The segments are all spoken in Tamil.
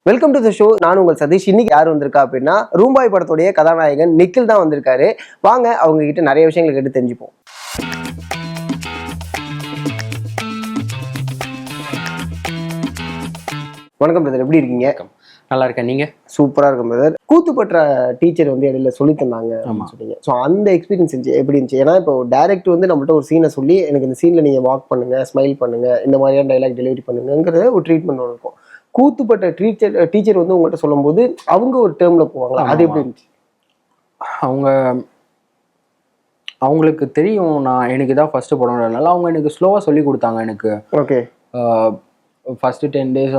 Welcome to the show. நான் உங்கள் சதீஷ். இன்னைக்கு யார் வந்திருக்கா அப்படின்னா ரூம்பாய் படத்துடைய கதாநாயகன் நிக்கில் தான் வந்திருக்காரு. வாங்க அவங்க கிட்ட நிறைய விஷயங்களை கேட்டு தெரிஞ்சுப்போம். வணக்கம் பிரதர், எப்படி இருக்கீங்க? நல்லா இருக்கேன். நீங்க? சூப்பரா இருக்கும் பிரதர். கூத்துப்பற்ற டீச்சர் வந்து இடையில சொல்லி தந்தாங்க சொன்னீங்க. ஸோ அந்த எக்ஸ்பீரியன்ஸ் இருந்துச்சு, எப்படி இருந்துச்சு? ஏன்னா இப்போ டைரக்ட் வந்து நம்மள்ட்ட ஒரு சீனை சொல்லி எனக்கு இந்த சீன்ல நீங்க வாக் பண்ணுங்க, ஸ்மைல் பண்ணுங்க, இந்த மாதிரியான டைலாக் டெலிவரி பண்ணுங்கிறத ஒரு ட்ரீட்மெண்ட் ஒன்று இருக்கும். கூத்துப்பட்ட டீச்சர் வந்து உங்கள்கிட்ட சொல்லும் போது அவங்க ஒரு டேர்ம்ல போவாங்களா, அது எப்படி இருந்துச்சு? அவங்களுக்கு தெரியும் நான் எனக்கு இதான் ஃபர்ஸ்ட் படம்ன்றதுனால அவங்க எனக்கு ஸ்லோவாக சொல்லி கொடுத்தாங்க. எனக்கு ஓகே ஃபர்ஸ்ட் 10 days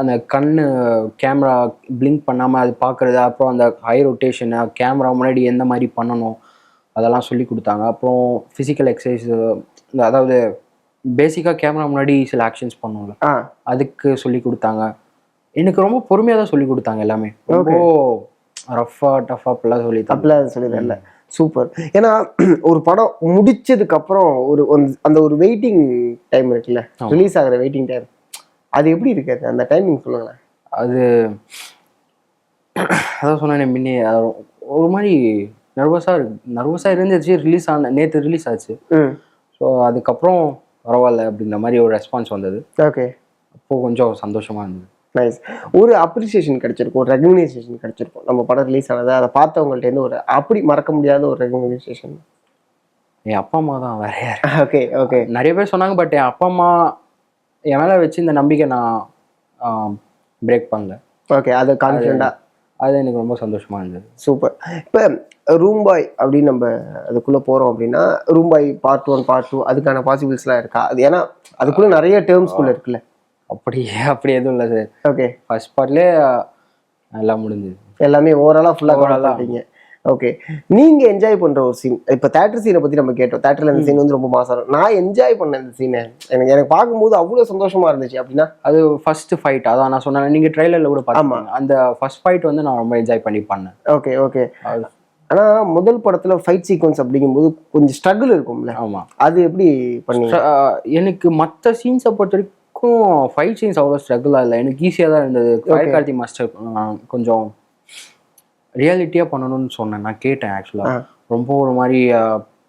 அந்த கண்ணு கேமரா பிளிங்க் பண்ணாமல் அது பார்க்குறது, அப்புறம் அந்த ஹை ரொட்டேஷனு, கேமரா முன்னாடி எந்த மாதிரி பண்ணணும் அதெல்லாம் சொல்லி கொடுத்தாங்க. அப்புறம் ஃபிசிக்கல் எக்ஸசைஸ், அதாவது பேசிக்காக கேமரா முன்னாடி சில ஆக்ஷன்ஸ் பண்ணுவோம்ல, அதுக்கு சொல்லி கொடுத்தாங்க. எனக்கு ரொம்ப பொறுமையாக தான் சொல்லி கொடுத்தாங்க. எல்லாமே ரொம்ப ரஃபா டஃபா அப்படிலாம் சொல்லிதரல. சூப்பர். ஏன்னா ஒரு படம் முடிச்சதுக்கு அப்புறம் அந்த ஒரு வெயிட்டிங் டைம் இருக்குல்ல, ரிலீஸ் ஆகிற வெயிட்டிங் டைம், அது எப்படி இருக்காது? அந்த டைமிங் சொல்லுங்களேன். அதான் சொன்னேன் முன்னே, ஒரு மாதிரி நர்வஸாக இருந்துச்சு. நேற்று ரிலீஸ் ஆச்சு. ஸோ அதுக்கப்புறம் பரவாயில்ல அப்படின்ற மாதிரி ஒரு ரெஸ்பான்ஸ் வந்தது. ஓகே, அப்போ கொஞ்சம் சந்தோஷமா இருந்தது. நைஸ். ஒரு அப்ரிசியேஷன் கிடைச்சிருக்கும், ஒரு ரெகக்னைசேஷன் கிடைச்சிருக்கும். நம்ம படம் ரிலீஸ் ஆனது அதை பார்த்தவங்கள்ட்ட இருந்து ஒரு அப்படி மறக்க முடியாத ஒரு ரெகக்னைசேஷன். என் அப்பா அம்மா தான், வேற யார்? Okay okay. நிறைய பேர் சொன்னாங்க, பட் என் அப்பா அம்மா என் மேலே வச்சு இந்த நம்பிக்கை நான் பிரேக் பண்ணல. ஓகே, அது கான்ஃபிடென்ட்டா, அது எனக்கு ரொம்ப சந்தோஷமா இருந்தது. சூப்பர். இப்போ ரூம்பாய் அப்படின்னு நம்ம அதுக்குள்ளே போகிறோம் அப்படின்னா, ரூம்பாய் பார்ட் 1 பார்ட் 2 அதுக்கான பாசிபிள்ஸ்லாம் இருக்கா? அது ஏன்னா அதுக்குள்ளே நிறைய டேர்ம்ஸ்குள்ளே இருக்குல்ல. அப்படி எதுவும் இல்லை சார். ஓகே, ஃபர்ஸ்ட் பார்ட்லேயே எல்லாம் முடிஞ்சது, எல்லாமே ஓவராலாக ஃபுல்லாக பார்த்தீங்க. ஓகே, நீங்க என்ஜாய் பண்ற ஒரு சீன், இப்போ தேட்டர் சீனை பத்தி நம்ம கேட்டோம். தேட்டர்ல இந்த சீன் வந்து ரொம்ப மாசம். நான் என்ஜாய் பண்ண இந்த சீனை எனக்கு பார்க்கும்போது அவ்வளவு சந்தோஷமா இருந்துச்சு. அப்படின்னா அது ஃபர்ஸ்ட் ஃபைட். அதான் நான் சொன்னேன், நீங்க ட்ரைலர்ல கூட பார்த்தீங்க, அந்த ஃபர்ஸ்ட் ஃபைட் வந்து நான் ரொம்ப என்ஜாய் பண்ணி பண்ணேன். Okay okay. ஆனா முதல் படத்துல ஃபைட் சீக்வன்ஸ் அப்படிங்கும்போது கொஞ்சம் ஸ்ட்ரகிள் இருக்கும்ல. ஆமா, அது எப்படி பண்ணீங்க? எனக்கு மற்ற சீன்ஸை பொறுத்த வரைக்கும் ஃபைட் சீன்ஸ் அவ்வளோ ஸ்ட்ரகிளாக இல்லை, எனக்கு ஈஸியாக தான் இருந்தது. கார்த்தி மாஸ்டர் கொஞ்சம் ரியாலிட்டியாக பண்ணணும்னு சொன்னேன். நான் கேட்டேன் ஆக்சுவலாக, ரொம்ப ஒரு மாதிரி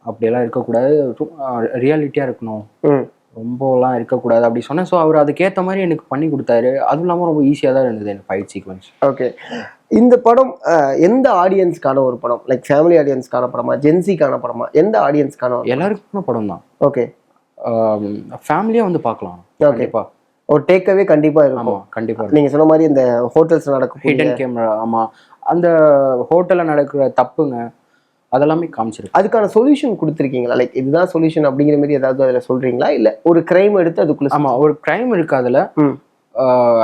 அப்படியெல்லாம் இருக்கக்கூடாது, ரியாலிட்டியாக இருக்கணும், ரொம்பலாம் இருக்கக்கூடாது அப்படி சொன்னேன். ஸோ அவர் அதுக்கேற்ற மாதிரி எனக்கு பண்ணி கொடுத்தாரு. அதுவும் இல்லாமல் ரொம்ப ஈஸியாக தான் இருந்தது எனக்கு ஃபைட் சீக்வன்ஸ். ஓகே, இந்த படம் எந்த ஆடியன்ஸ்க்கான ஒரு படம்? லைக் ஃபேமிலி ஆடியன்ஸ்க்கான படமா, ஜென்சிக்கான படமா, எந்த ஆடியன்ஸ்க்கான? எல்லாருக்குமே படம் தான். ஓகே, ஃபேமிலியாக வந்து பார்க்கலாம். கண்டிப்பாக ஒரு டேக்அவே கண்டிப்பாக இருக்கும். கண்டிப்பாக நீங்கள் சொன்ன மாதிரி இந்த ஹோட்டல்ஸ் நடக்கும் ஹிடன் கேமரா, ஆமாம், அந்த ஹோட்டலில் நடக்கிற தப்புங்க அதெல்லாமே காமிச்சிருக்கு. அதுக்கான சொல்யூஷன் கொடுத்துருக்கீங்களா? லைக் இதுதான் சொல்யூஷன் அப்படிங்கிற மாதிரி ஏதாவது அதில் சொல்றீங்களா? இல்லை ஒரு கிரைம் எடுத்து அதுக்குள்ள? ஆமாம், ஒரு கிரைம் இருக்கு அதில்.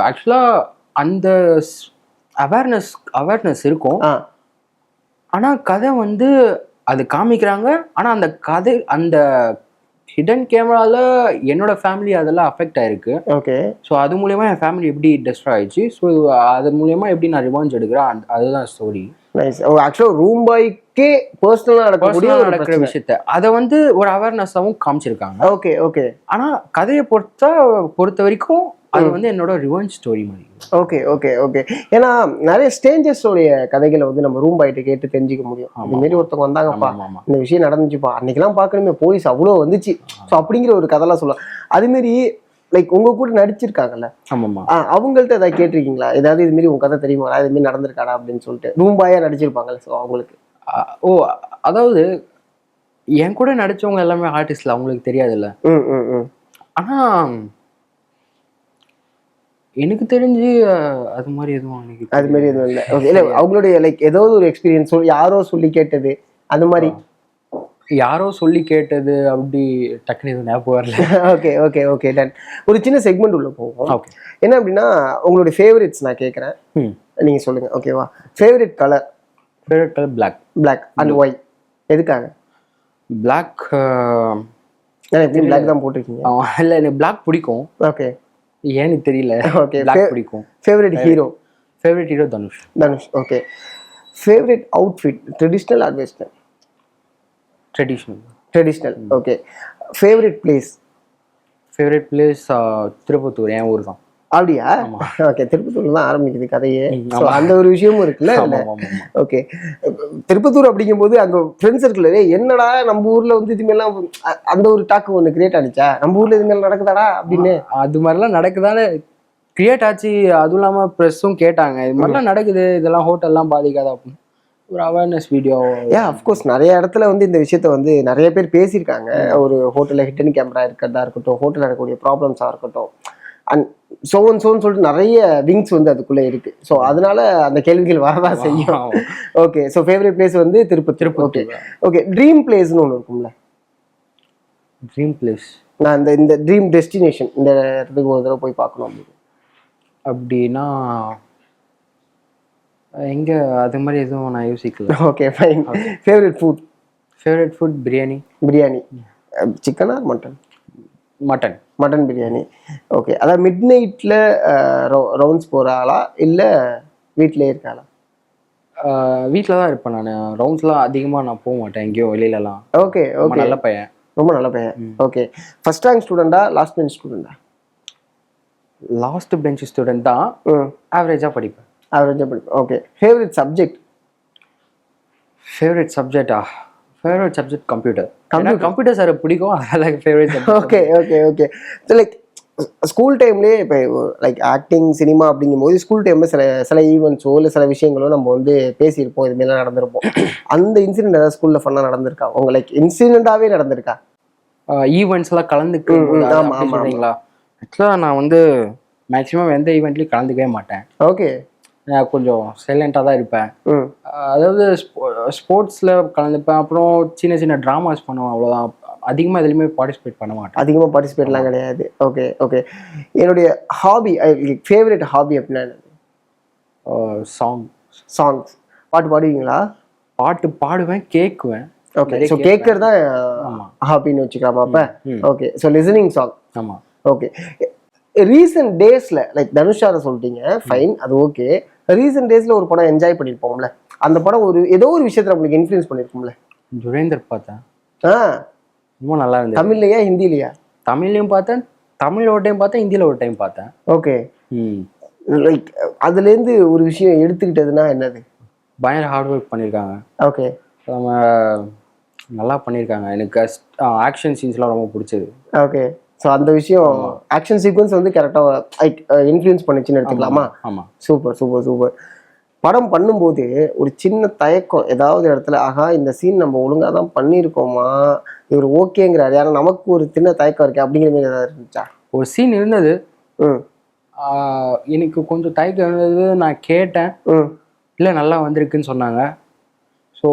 ஆக்சுவலாக அந்த அவேர்னஸ் இருக்கும். ஆனால் கதை வந்து அது காமிக்கிறாங்க. ஆனால் அந்த கதை, அந்த ஹிடன் கேமரால என்னோட ஃபேமிலி அதெல்லாம் அஃபெக்ட் ஆயிருக்கு. ஓகே, ஸோ அது மூலயமா என் ஃபேமிலி எப்படி டெஸ்ட்ராய் ஆயிடுச்சு, ஸோ அது மூலயமா எப்படி நான் ரிவான்ஸ் எடுக்கிறேன், அதுதான் ஸ்டோரி. நைஸ். ஆக்சுவலாக ரூம்பாய்க்கே பர்சனலாக நடக்கிற விஷயத்த அதை வந்து ஒரு அவேர்னஸாகவும் காமிச்சிருக்காங்க. Okay okay. ஆனால் கதையை பொறுத்த வரைக்கும் அது வந்து என்னோட ரிவெஞ்ச் ஸ்டோரி மாதிரி. Okay okay okay. ஏன்னா நிறைய ஸ்ட்ரேஞ்சர்ஸோடைய கதைகளை வந்து நம்ம ரூம்பாய்ட்ட கேட்டு தெரிஞ்சுக்க முடியும். இந்த மாரி ஒருத்தவங்க வந்தாங்கப்பா, இந்த விஷயம் நடந்துச்சுப்பா, அன்னைக்கெல்லாம் பார்க்கணுமே, போலீஸ் அவ்வளோ வந்துச்சு, ஸோ அப்படிங்கிற ஒரு கதைலாம் சொல்லலாம். அதுமாரி லைக் உங்க கூட நடிச்சிருக்காங்கல்ல, ஆமாம்மா, அவங்கள்ட்ட ஏதாவது கேட்டிருக்கீங்களா? ஏதாவது இது மாரி உங்க கதை தெரியுமா, இது மாரி நடந்திருக்காடா அப்படின்னு சொல்லிட்டு? ரூம்பாயா நடிச்சிருப்பாங்கல்ல, ஸோ அவங்களுக்கு. அதாவது என் கூட நடிச்சவங்க எல்லாமே ஆர்டிஸ்ட்ல, அவங்களுக்கு தெரியாதுல்ல. ஆனால் எனக்கு தெரிஞ்சு அது மாதிரி எதுவும் இல்லை. இல்லை, அவங்களுடைய லைக் ஏதாவது ஒரு எக்ஸ்பீரியன்ஸ் யாரோ சொல்லி கேட்டது, அந்த மாதிரி யாரோ சொல்லி கேட்டது அப்படி டக்குனு எதுவும் ஞாபகம் வரல. Okay okay okay, done. ஒரு சின்ன செக்மெண்ட் உள்ள போவோம். ஓகே, என்ன அப்படின்னா உங்களுடைய ஃபேவரட்ஸ் நான் கேட்குறேன், நீங்கள் சொல்லுங்கள். ஓகேவா? Favourite colour black and white. எதுக்காக பிளாக்? எப்படி பிளாக் தான் போட்டிருக்கீங்க? இல்லை, எனக்கு பிளாக் பிடிக்கும். ஓகே, ஏன்னு தெரியல. ஓகே, பிளாக் பிடிக்கும். Favourite hero? Dhanush. Okay. Favourite outfit traditional or western? Traditional. Okay. Favourite place? Tirupattur, என் ஊர் தான். அப்படியா? ஓகே, திருப்பத்தூர்ல தான் ஆரம்பிக்குது கதையே. ஸோ அந்த ஒரு விஷயமும் இருக்குல்ல. ஓகே, திருப்பத்தூர் அப்படிங்கும்போது அங்க ஃப்ரெண்ட்ஸ் இருக்குல்ல, என்னடா நம்ம ஊர்ல வந்து இதுமாரிலாம் அந்த ஒரு டாக்கு ஒன்று கிரியேட் ஆனிச்சா, நம்ம ஊர்ல இதுமாரி நடக்குதாடா அப்படின்னு? அது மாதிரிலாம் நடக்குதானே கிரியேட் ஆச்சு. அதுவும் இல்லாம ப்ரெஸ்ஸும் கேட்டாங்க, இது மாதிரிலாம் நடக்குது, இதெல்லாம் ஹோட்டல்லாம் பாதிக்காதா அப்படின்னு ஒரு அவேர்னஸ் வீடியோ. ஏன், அஃப்கோர்ஸ் நிறைய இடத்துல வந்து இந்த விஷயத்த வந்து நிறைய பேர் பேசியிருக்காங்க. ஒரு ஹோட்டலில் ஹிட்டன் கேமரா இருக்கிறதா இருக்கட்டும், ஹோட்டலில் இருக்கக்கூடிய ப்ராப்ளம்ஸாக இருக்கட்டும், அண்ட் சோன்னு சொல்லிட்டு நிறைய விங்ஸ் வந்து அதுக்குள்ளே இருக்கு. ஸோ அதனால அந்த கேள்விகள் வரதான் செய்யும். ஓகே, ஸோ ஃபேவரட் பிளேஸ் வந்து திருப்பதி. ஓகே ஓகே, ட்ரீம் பிளேஸ்னு ஒன்று இருக்கும்ல? ட்ரீம் பிளேஸ், நான் இந்த ட்ரீம் டெஸ்டினேஷன், இந்த இடத்துக்கு ஒரு தடவை போய் பார்க்கணும் அப்படின்னா எங்கே? அது மாதிரி எதுவும் நான் யோசிக்கல. Okay fine. Favourite food? Favourite food biryani. Biryani சிக்கனா mutton? Mutton. Mutton biryani. Okay, அதாவது மிட் நைட்டில் ரவுண்ட்ஸ் போகிற ஆளா இல்லை வீட்டிலே இருக்காளா? வீட்டில் தான் இருப்பேன் நான். ரவுண்ட்ஸ்லாம் அதிகமாக நான் போக மாட்டேன் எங்கேயோ வெளியிலலாம். ஓகே ஓகே, நல்ல பையன். ரொம்ப நல்ல பையன். ஓகே, ஃபர்ஸ்ட் ரேங்க் ஸ்டூடெண்டா லாஸ்ட் பெஞ்ச் ஸ்டூடெண்டா? லாஸ்ட் பெஞ்ச் ஸ்டூடெண்ட் தான். ஆவரேஜாக படிப்பேன். ஆவரேஜாக படிப்பேன். Okay, favourite subject? ஃபேவரட் சப்ஜெக்டா? Favourite subject computer. Computer sir பிடிக்கும், அதெல்லாம் favourite subject. Okay okay okay. So like school டைம்லேயே இப்போ லைக் ஆக்டிங் சினிமா அப்படிங்கும்போது ஸ்கூல் டைமில் சில ஈவெண்ட்ஸோ இல்லை சில விஷயங்களோ நம்ம வந்து பேசியிருப்போம், இதுமாரிலாம் நடந்திருப்போம். அந்த இன்சிடென்ட் ஏதாவது ஸ்கூலில் ஃபன்னாக நடந்திருக்கா? உங்க லைக் இன்சிடென்ட்டாகவே நடந்திருக்கா? ஈவெண்ட்ஸ்லாம் கலந்துக்கிறீங்களா? ஆக்சுவலாக நான் வந்து மேக்ஸிமம் எந்த ஈவெண்ட்லையும் கலந்துக்கவே மாட்டேன். ஓகே, நான் கொஞ்சம் சைலண்டாக தான் இருப்பேன். அதாவது ஸ்போர்ட்ஸில் கலந்துப்பேன், அப்புறம் சின்ன சின்ன ட்ராமாஸ் பண்ணுவேன், அவ்வளோதான். அதிகமாக எதுலையுமே பார்ட்டிசிபேட் பண்ண மாட்டேன். அதிகமாக பார்ட்டிசிபேட்லாம் கிடையாது. Okay okay. என்னுடைய ஹாபி, ஃபேவரட் ஹாபி அப்படின்னா சாங்ஸ். பாட்டு பாடுவீங்களா? பாட்டு பாடுவேன், கேட்குவேன். ஓகே, ஸோ கேட்கறது தான் ஹாபின்னு வச்சுக்கலாமா அப்போ? Okay, so listening song. ஆமாம். ஓகே, ரீசெண்ட் டேஸில் லைக் தனுஷாரை சொல்லிட்டீங்க, ஃபைன், அது ஓகே. ரீசெண்ட் டேஸில் ஒரு படம் என்ஜாய் பண்ணியிருப்போம்ல, அந்த படம் ஏதோ ஒரு விஷயத்தில் உங்களுக்கு இன்ஃப்ளூயன்ஸ் பண்ணியிருக்கோம்ல? துரேந்தர் பார்த்தேன். ரொம்ப நல்லா இருந்தது. தமிழ்லையா ஹிந்திலையா? தமிழ்லையும் பார்த்தேன், தமிழ் ஒரு டைம் பார்த்தேன், ஹிந்தியில் ஒரு டைம் பார்த்தேன். ஓகே, லைக் அதுலேருந்து ஒரு விஷயம் எடுத்துக்கிட்டதுன்னா என்னது? பயங்கர ஹார்ட் ஒர்க் பண்ணியிருக்காங்க. ஓகே, நம்ம நல்லா பண்ணியிருக்காங்க. எனக்கு ஆக்ஷன் சீன்ஸ்லாம் ரொம்ப பிடிச்சது. ஓகே, ஸோ அந்த விஷயம் ஆக்ஷன் சீக்வன்ஸ் வந்து கரெக்டாக லைக் இன்ஃப்ளூயன்ஸ் பண்ணிச்சுன்னு எடுத்துக்கலாமா? ஆமாம். Super super super. படம் பண்ணும்போது ஒரு சின்ன தயக்கம் ஏதாவது இடத்துல, ஆகா இந்த சீன் நம்ம ஒழுங்காக தான் பண்ணியிருக்கோமா, இவர் ஓகேங்கிறாரு, ஆனால் நமக்கு ஒரு சின்ன தயக்கம் இருக்கு அப்படிங்கிற மாதிரி ஏதாவது இருந்துச்சா? ஒரு சீன் இருந்தது, எனக்கு கொஞ்சம் தயக்கம் இருந்தது. நான் கேட்டேன், இல்லை நல்லா வந்திருக்குன்னு சொன்னாங்க. ஸோ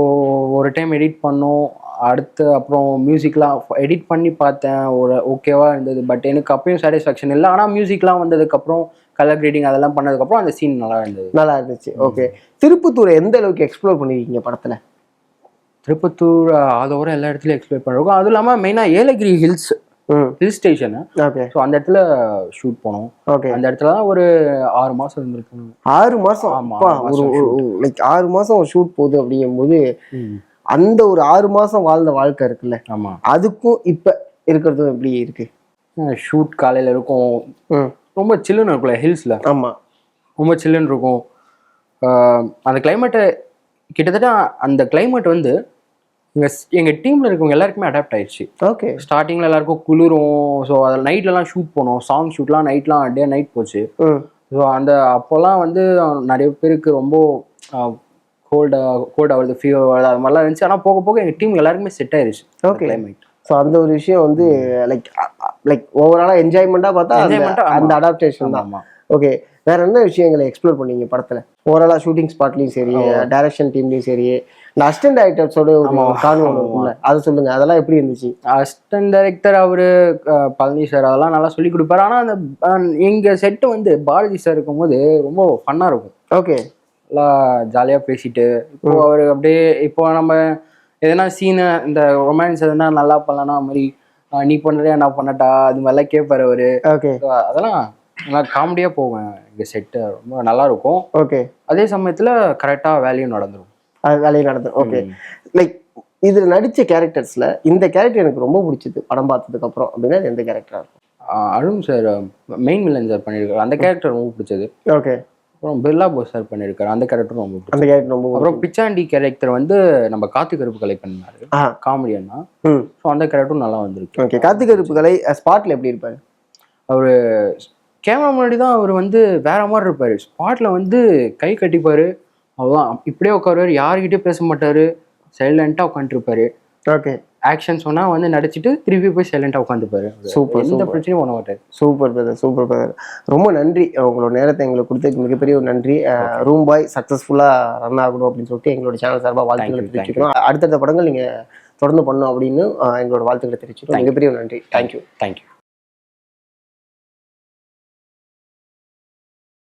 ஒரு டைம் எடிட் பண்ணோம், அடுத்து அப்புறம் மியூசிக்லாம் எடிட் பண்ணி பார்த்தேன், ஒரு ஓகேவா இருந்தது. பட் எனக்கு அப்பயும் சாட்டிஸ்ஃபேக்ஷன் இல்லை. ஆனால் மியூசிக்லாம் வந்ததுக்கப்புறம், கலர் கிரேடிங் அதெல்லாம் பண்ணதுக்கப்புறம் அந்த சீன் நல்லா இருந்தது. நல்லா இருந்துச்சு. ஓகே, திருப்பத்தூரை எந்த அளவுக்கு எக்ஸ்ப்ளோர் பண்ணிருக்கீங்க படத்தில்? திருப்பத்தூர் அதோட எல்லா இடத்துலையும் எக்ஸ்ப்ளோர் பண்ணிருக்கோம். அதுவும் இல்லாமல் மெயினாக Yelagiri hill station. Okay, so அந்த இடத்துல ஷூட் போனோம். ஓகே, அந்த இடத்துல தான் ஒரு 6 மாதம் இருந்திருக்கு. 6 மாதம்? லைக் 6 மாதம் ஷூட் போகுது அப்படிங்கும்போது அந்த ஒரு 6 மாதம் வாழ்ந்த வாழ்க்கை இருக்குல்ல, ஆமாம், அதுக்கும் இப்போ இருக்கிறதும் எப்படி இருக்கு? ஷூட் காலையில் இருக்கும், ரொம்ப சில்லுன்னு இருக்கும்ல ஹில்ஸில். ஆமாம், ரொம்ப சில்லுன்னு இருக்கும். அந்த கிளைமேட்டை கிட்டத்தட்ட அந்த கிளைமேட் வந்து எங்கள் டீமில் இருக்கவங்க எல்லாருக்குமே அடாப்ட் ஆயிடுச்சு. ஓகே, ஸ்டார்டிங்கில் எல்லாருக்கும் குளிரும். ஸோ அதில் நைட்லலாம் ஷூட் போனோம், சாங் ஷூட்லாம் நைட்லாம் டே நைட் போச்சு. ஸோ அந்த அப்போல்லாம் வந்து நிறைய பேருக்கு ரொம்ப கோல்ட் ஆகுது, ஃபீவர் வருது, அது மாதிரிலாம் இருந்துச்சு. ஆனால் போக போக எங்கள் டீம் எல்லாருக்குமே செட் ஆயிடுச்சு. Okay, climate. ஸோ அந்த ஒரு விஷயம் வந்து லைக் ஓவராலாக என்ஜாய்மெண்ட்டாக பார்த்தா அந்த அடாப்டேஷன் தான். ஓகே, வேற என்ன விஷயங்களை எக்ஸ்ப்ளோர் பண்ணீங்க படத்தில்? ஓவராலாக ஷூட்டிங் ஸ்பாட்லையும் சரி, டைரக்ஷன் டீம்லையும் சரி, இந்த அசிஸ்டன்ட் டைரக்டர்ஸோட கான்வெர்ட் இருக்கும்ல, அதை சொல்லுங்க, அதெல்லாம் எப்படி இருந்துச்சு? அசிஸ்டன்ட் டைரக்டர் அவரு பழனி சார், அதெல்லாம் நல்லா சொல்லி கொடுப்பாரு. ஆனால் அந்த எங்கள் செட்டு வந்து பாரதி சார் இருக்கும்போது ரொம்ப ஃபன்னாக இருக்கும். ஓகே, நல்லா ஜாலியாக பேசிட்டு, இப்போ அவர் அப்படியே இப்போ நம்ம எதனா சீனு இந்த ரொமான்ஸ் எதனா நல்லா பண்ணலன்னா மாதிரி நீ பண்ணுறியா நான் பண்ணட்டா அது மாதிரிலாம் கேட்பாரு அவரு. ஓகே, அதெல்லாம் நல்லா காமெடியாக போவேன். எங்கள் செட்டு ரொம்ப நல்லா இருக்கும். ஓகே, அதே சமயத்தில் கரெக்டாக வேலையும் நடந்துடும். வேலையும் நடந்துடும். ஓகே, லைக் இதில் நடித்த கேரக்டர்ஸில் இந்த கேரக்டர் எனக்கு ரொம்ப பிடிச்சது படம் பார்த்ததுக்கு அப்புறம் அப்படின்னா எந்த கேரக்டராக இருக்கும்? Arun sir main villain sir பண்ணியிருக்காரு, அந்த கேரக்டர் ரொம்ப பிடிச்சது. ஓகே. அப்புறம் பிர்லா போஸ் சார் பண்ணியிருக்காரு, அந்த கேரக்டரும் ரொம்ப பிடிச்சது. அந்த கேரக்டர் ரொம்ப அப்புறம் பிச்சாண்டி கேரக்டர் வந்து நம்ம கார்த்திக் கருப்பு கலை பண்ணாரு, காமெடியன் தான். ஸோ அந்த கேரக்டரும் நல்லா வந்திருக்கு. ஓகே. கார்த்திக் கருப்பு கலை ஸ்பாட்ல எப்படி இருப்பாரு? அவர் கேமரா முன்னாடி தான் அவர் வந்து வேற மாதிரி இருப்பாரு. ஸ்பாட்ல வந்து கை கட்டிப்பாரு, அவ்வளோதான். இப்படியே உட்காருவாரு, யாருக்கிட்டே பேச மாட்டாரு, சைலண்டா உட்காந்துருப்பாரு. ஓகே. ஆக்ஷன் சொன்னா வந்து நடிச்சிட்டு திருப்பி போய் சைலண்டா உட்காந்துப்பாரு. சூப்பர். எந்த பிரச்சனையும் பண்ண மாட்டாரு. Super brother, super brother. ரொம்ப நன்றி, உங்களோட நேரத்தை எங்களுக்கு கொடுத்ததுக்கு மிகப்பெரிய ஒரு நன்றி. ரூம் பாய் சக்ஸஸ்ஃபுல்லா ரன் ஆகணும் அப்படின்னு சொல்லிட்டு எங்களோட சேனல் சார்பாக வாழ்த்துக்களை தெரிவிச்சுக்கணும். அடுத்தடுத்த படங்கள் நீங்க தொடர்ந்து பண்ணணும் அப்படின்னு எங்களோட வாழ்த்துக்களை தெரிவிச்சுக்கணும். மிகப்பெரிய ஒரு நன்றி. தேங்க்யூ.